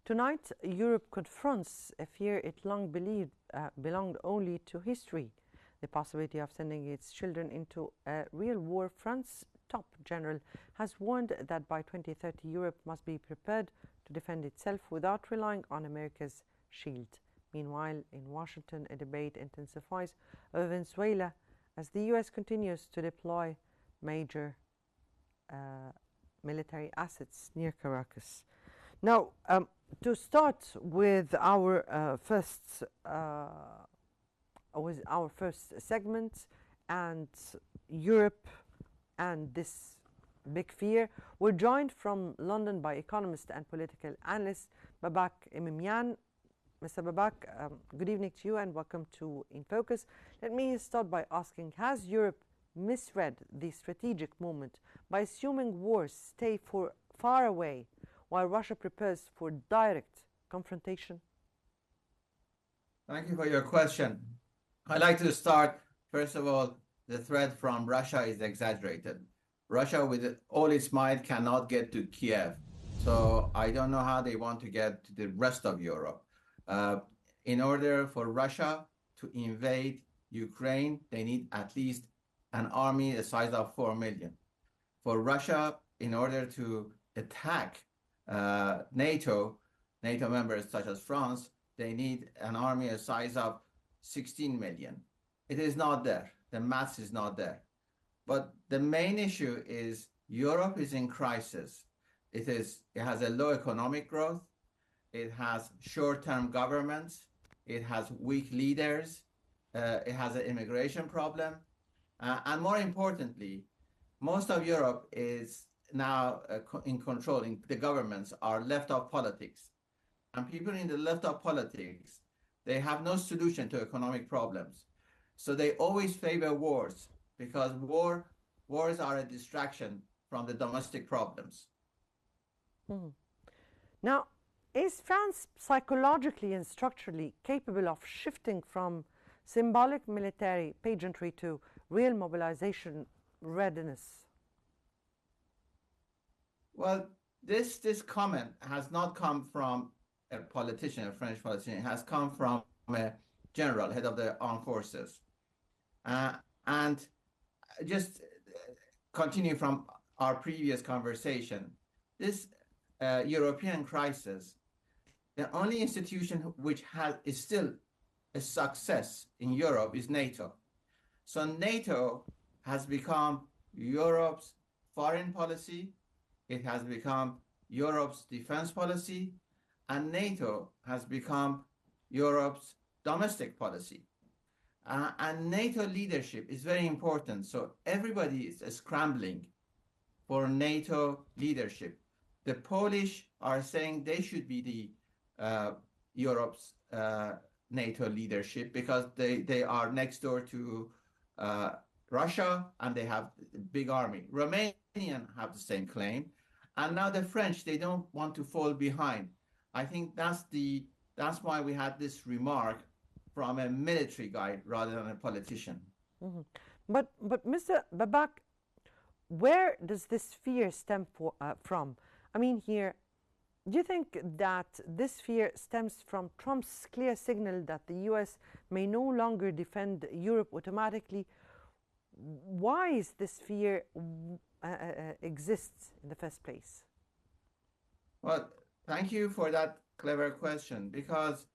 Tonight, Europe confronts a fear it long believed belonged only to history, the possibility of sending its children into a real war. France's top general has warned that by 2030 Europe must be prepared to defend itself without relying on America's shield. Meanwhile, in Washington, a debate intensifies over Venezuela as the US continues to deploy major military assets near Caracas. Now, to start with our first segment and Europe and this big fear, we're joined from London by economist and political analyst Babak Emimian. Mr. Babak, good evening to you and welcome to In Focus. Let me start by asking, has Europe misread the strategic moment by assuming wars stay far away while Russia prepares for direct confrontation? Thank you for your question. I'd like to start, first of all, the threat from Russia is exaggerated. Russia, with all its might, cannot get to Kiev. So I don't know how they want to get to the rest of Europe. In order for Russia to invade Ukraine, they need at least an army the size of 4 million. For Russia, in order to attack NATO members such as France, they need an army the size of 16 million. It is not there. The maths is not there. But the main issue is Europe is in crisis. It has a low economic growth. It has short-term governments. It has weak leaders. It has an immigration problem. And more importantly, most of Europe is now in control. The governments are left of politics. And people in the left of politics, they have no solution to economic problems. So they always favor wars because wars are a distraction from the domestic problems. Now, is France psychologically and structurally capable of shifting from symbolic military pageantry to real mobilization readiness? Well, this comment has not come from a politician, a French politician. It has come from a general, head of the armed forces. And just continue from our previous conversation, this European crisis, the only institution which is still a success in Europe is NATO. So NATO has become Europe's foreign policy, it has become Europe's defense policy, and NATO has become Europe's domestic policy. And NATO leadership is very important. So everybody is scrambling for NATO leadership. The Polish are saying they should be the Europe's NATO leadership because they are next door to Russia and they have a big army. Romanian have the same claim. And now the French, they don't want to fall behind. I think that's why we had this remark from a military guy rather than a politician. Mm-hmm. But Mr. Babak, where does this fear stem from? I mean, here, do you think that this fear stems from Trump's clear signal that the US may no longer defend Europe automatically? Why is this fear exists in the first place? Well, thank you for that clever question, because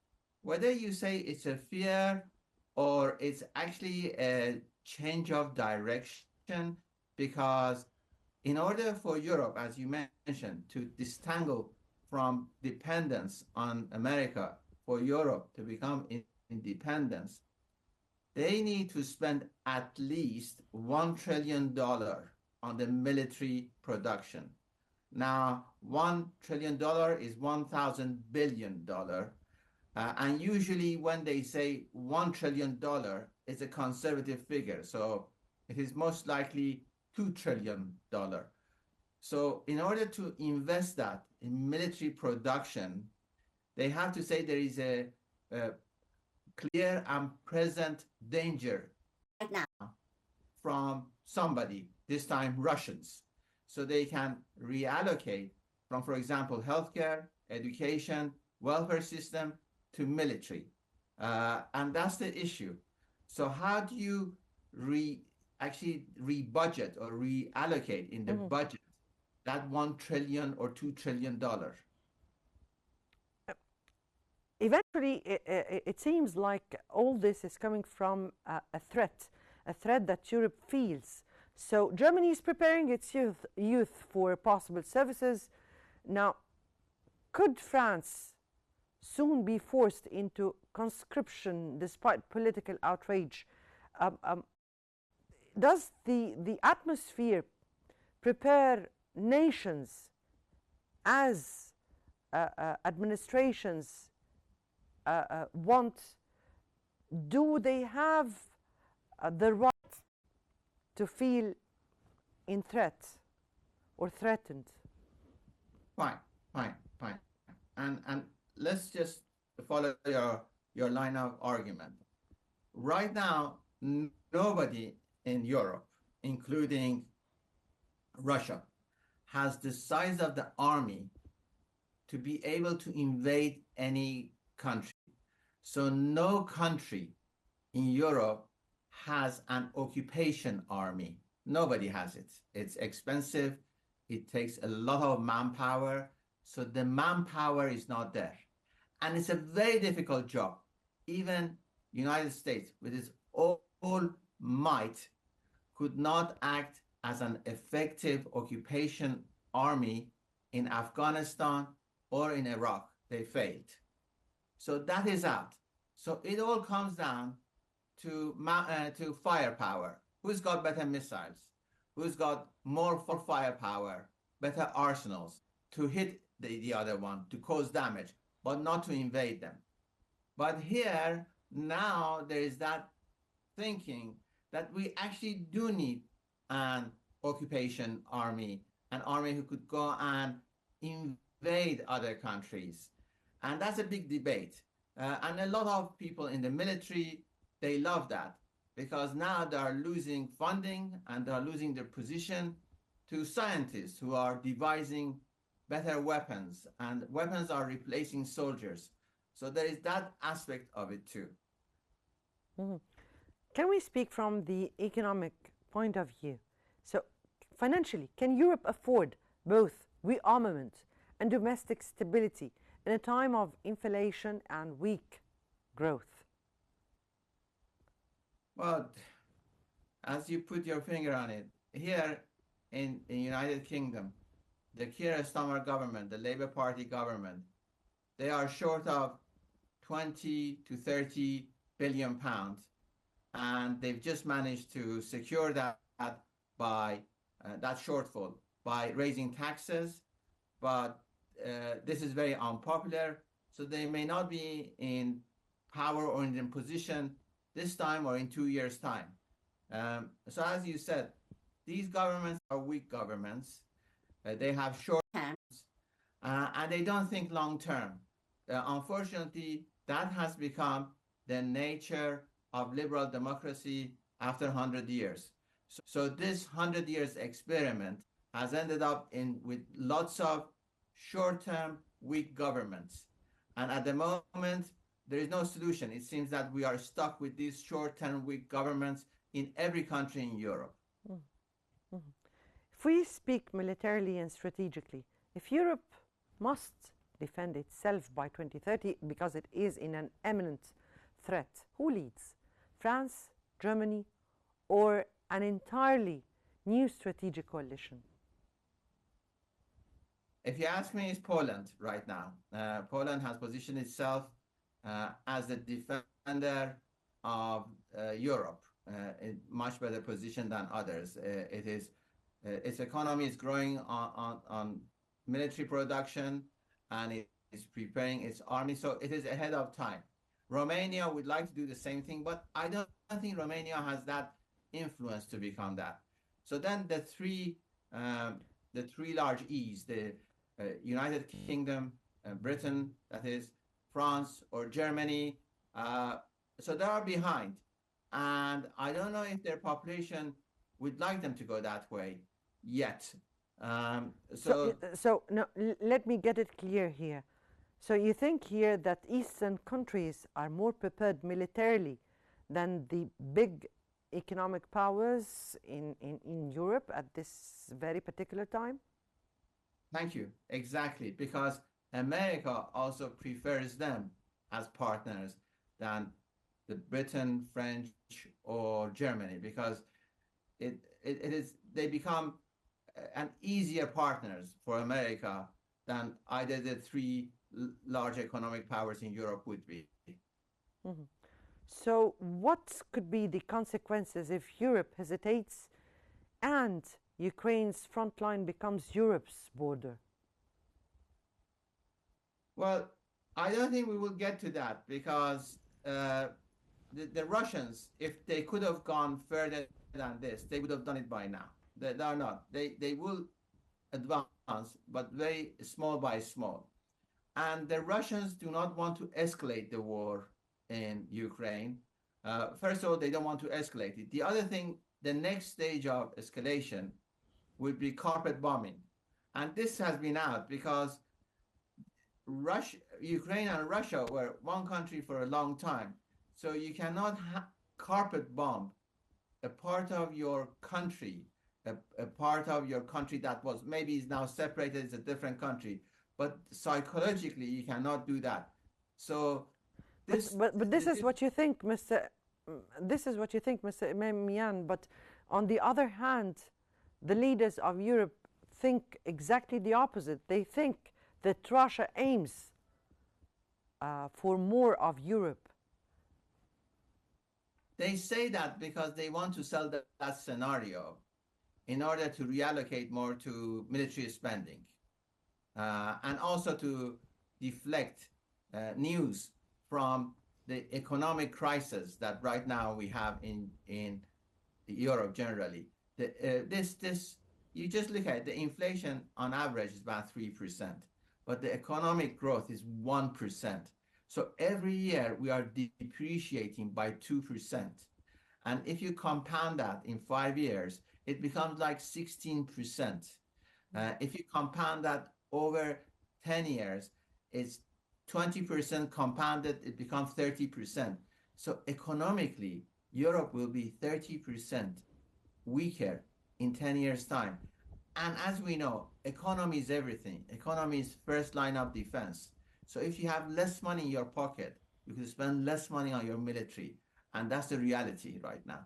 whether you say it's a fear or it's actually a change of direction, because in order for Europe, as you mentioned, to disentangle from dependence on America, for Europe to become independence, they need to spend at least $1 trillion on the military production. Now, $1 trillion is $1,000 billion. And usually when they say $1 trillion, it's a conservative figure. So it is most likely $2 trillion. So in order to invest that in military production, they have to say there is a clear and present danger right now from somebody, this time Russians. So they can reallocate from, for example, healthcare, education, welfare system to military. And that's the issue. So how do you actually rebudget or reallocate in the budget that $1 trillion or $2 trillion? Eventually, it seems like all this is coming from a threat that Europe feels. So Germany is preparing its youth for possible services. Now, could France soon be forced into conscription despite political outrage? Does the atmosphere prepare nations as administrations want? Do they have the right to feel in threat or threatened? Fine. And let's just follow your line of argument. Right now, nobody in Europe, including Russia, has the size of the army to be able to invade any country. So no country in Europe has an occupation army. Nobody has it. It's expensive. It takes a lot of manpower. So the manpower is not there. And it's a very difficult job. Even United States, with its all might, could not act as an effective occupation army in Afghanistan or in Iraq. They failed. So that is out. So it all comes down to firepower. Who's got better missiles? Who's got more firepower, better arsenals to hit the other one, to cause damage, but not to invade them? But here, now there is that thinking that we actually do need an occupation army, an army who could go and invade other countries. And that's a big debate. And a lot of people in the military, they love that because now they are losing funding and they are losing their position to scientists who are devising better weapons, and weapons are replacing soldiers. So there is that aspect of it too. Can we speak from the economic point of view? So financially, can Europe afford both rearmament and domestic stability in a time of inflation and weak growth? Well, as you put your finger on it, here in the United Kingdom, the Keir Starmer government, the Labour Party government, they are short of 20 to 30 billion pounds, and they've just managed to secure that by that shortfall by raising taxes. But this is very unpopular, so they may not be in power or in position this time or in 2 years' time. So as you said, these governments are weak governments. They have short terms, and they don't think long term. Unfortunately, that has become the nature of liberal democracy after 100 years. So this 100 years experiment has ended up with lots of short-term weak governments. And at the moment, there is no solution. It seems that we are stuck with these short-term weak governments in every country in Europe. If we speak militarily and strategically, if Europe must defend itself by 2030 because it is in an imminent threat, who leads? France, Germany, or an entirely new strategic coalition? If you ask me, it's Poland right now. Poland has positioned itself as the defender of Europe in much better position than others. Its economy is growing on military production, and it is preparing its army, so it is ahead of time. Romania would like to do the same thing, but I don't think Romania has that influence to become that. So then the three large E's, the United Kingdom, Britain, that is, France or Germany, so they are behind. And I don't know if their population would like them to go that way yet. So no, let me get it clear here. So you think here that Eastern countries are more prepared militarily than the big economic powers in Europe at this very particular time? Thank you. Exactly, because America also prefers them as partners than the Britain, French, or Germany, because it is they become an easier partners for America than either the three large economic powers in Europe would be. Mhm. So, what could be the consequences if Europe hesitates and Ukraine's front line becomes Europe's border? Well, I don't think we will get to that because the Russians, if they could have gone further than this, they would have done it by now. They are not. They will advance, but very small by small. And the Russians do not want to escalate the war in Ukraine. First of all, they don't want to escalate it. The other thing, the next stage of escalation would be carpet bombing. And this has been out because Ukraine and Russia were one country for a long time. So you cannot carpet bomb a part of your country, a part of your country that was maybe is now separated, it's a different country. But psychologically, you cannot do that. So But this is what you think, Mr. This is what you think, Mr. Mian. But on the other hand, the leaders of Europe think exactly the opposite. They think that Russia aims for more of Europe. They say that because they want to sell that scenario in order to reallocate more to military spending and also to deflect news from the economic crisis that right now we have in Europe generally. You just look at it, the inflation on average is about 3%, but the economic growth is 1%. So every year we are depreciating by 2%. And if you compound that in 5 years, it becomes like 16%. If you compound that over 10 years, it's 20% compounded, it becomes 30%. So economically, Europe will be 30% weaker in 10 years' time. And as we know, economy is everything. Economy is first line of defense. So if you have less money in your pocket, you can spend less money on your military. And that's the reality right now.